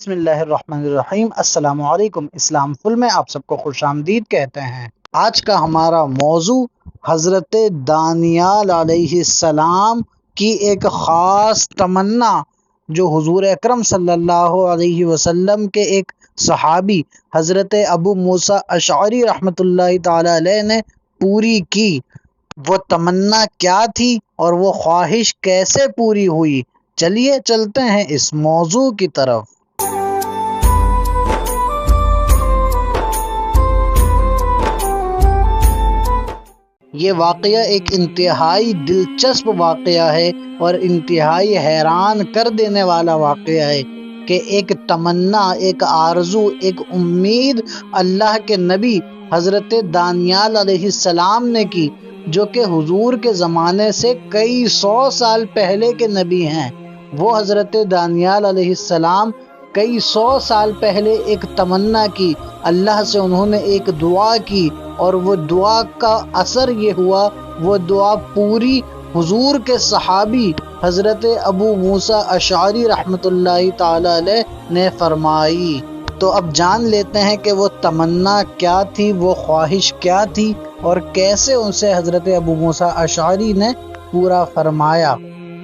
بسم اللہ الرحمن الرحیم۔ السلام علیکم۔ اسلام فل میں آپ سب کو خوش آمدید کہتے ہیں۔ آج کا ہمارا موضوع حضرت دانیال علیہ السلام کی ایک خاص تمنا جو حضور اکرم صلی اللہ علیہ وسلم کے ایک صحابی حضرت ابو موسیٰ اشعری رحمۃ اللہ تعالی علیہ نے پوری کی، وہ تمنا کیا تھی اور وہ خواہش کیسے پوری ہوئی؟ چلیے چلتے ہیں اس موضوع کی طرف۔ یہ واقعہ ایک انتہائی دلچسپ واقعہ ہے اور انتہائی حیران کر دینے والا واقعہ ہے کہ ایک تمنا، ایک آرزو، ایک امید اللہ کے نبی حضرت دانیال علیہ السلام نے کی، جو کہ حضور کے زمانے سے کئی سو سال پہلے کے نبی ہیں۔ وہ حضرت دانیال علیہ السلام کئی سو سال پہلے ایک تمنا کی، اللہ سے انہوں نے ایک دعا کی اور وہ دعا کا اثر یہ ہوا، وہ دعا پوری حضور کے صحابی حضرت ابو موسیٰ اشعری رحمۃ اللہ تعالی علیہ نے فرمائی۔ تو اب جان لیتے ہیں کہ وہ تمنا کیا تھی، وہ خواہش کیا تھی اور کیسے اسے حضرت ابو موسیٰ اشعری نے پورا فرمایا۔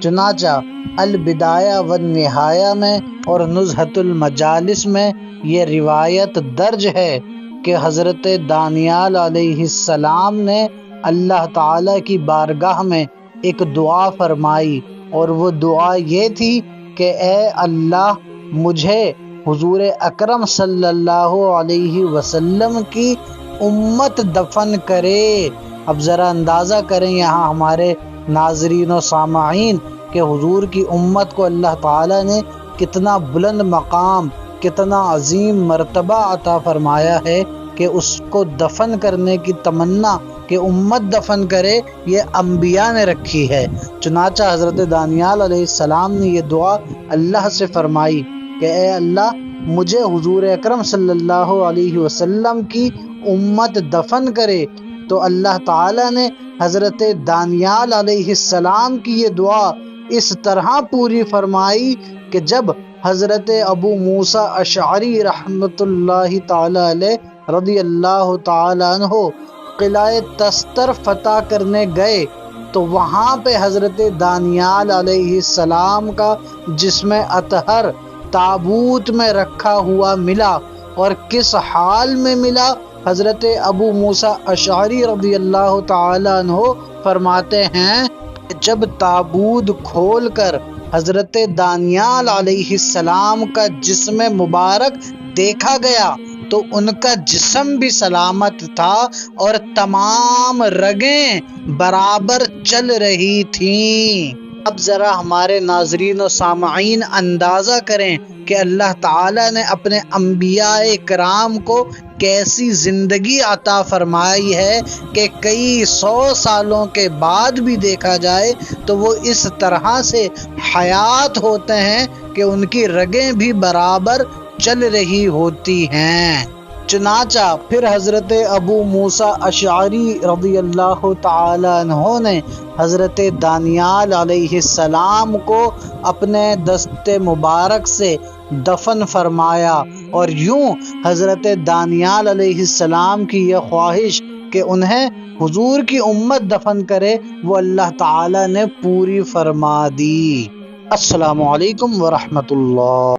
چنانچہ البدایہ والنہایہ میں اور نزہۃ المجالس میں یہ روایت درج ہے کہ حضرت دانیال علیہ السلام نے اللہ تعالیٰ کی بارگاہ میں ایک دعا فرمائی، اور وہ دعا یہ تھی کہ اے اللہ، مجھے حضور اکرم صلی اللہ علیہ وسلم کی امت دفن کرے۔ اب ذرا اندازہ کریں یہاں ہمارے ناظرین و سامعین کہ حضور کی امت کو اللہ تعالیٰ نے کتنا بلند مقام، کتنا عظیم مرتبہ عطا فرمایا ہے کہ اس کو دفن کرنے کی تمنا کہ امت دفن کرے، یہ انبیاء نے رکھی ہے۔ چنانچہ حضرت دانیال علیہ السلام نے یہ دعا اللہ سے فرمائی کہ اے اللہ، مجھے حضور اکرم صلی اللہ علیہ وسلم کی امت دفن کرے۔ تو اللہ تعالیٰ نے حضرت دانیال علیہ السلام کی یہ دعا اس طرح پوری فرمائی کہ جب حضرت ابو موسیٰ اشعری رحمۃ اللہ تعالی علیہ رضی اللہ تعالی عنہ قلعہ تستر فتح کرنے گئے تو وہاں پہ حضرت دانیال علیہ السلام کا جسم اطہر تابوت میں رکھا ہوا ملا، اور کس حال میں ملا؟ حضرت ابو موسیٰ اشعری رضی اللہ تعالی عنہ فرماتے ہیں کہ جب تابوت کھول کر حضرت دانیال علیہ السلام کا جسم مبارک دیکھا گیا تو ان کا جسم بھی سلامت تھا اور تمام رگیں برابر چل رہی تھیں۔ اب ذرا ہمارے ناظرین و سامعین اندازہ کریں کہ اللہ تعالیٰ نے اپنے انبیاء کرام کو کیسی زندگی عطا فرمائی ہے کہ کئی سو سالوں کے بعد بھی دیکھا جائے تو وہ اس طرح سے حیات ہوتے ہیں کہ ان کی رگیں بھی برابر چل رہی ہوتی ہیں۔ چنانچہ پھر حضرت ابو موسیٰ اشعری رضی اللہ تعالی عنہ نے حضرت دانیال علیہ السلام کو اپنے دست مبارک سے دفن فرمایا، اور یوں حضرت دانیال علیہ السلام کی یہ خواہش کہ انہیں حضور کی امت دفن کرے وہ اللہ تعالی نے پوری فرما دی۔ السلام علیکم ورحمۃ اللہ۔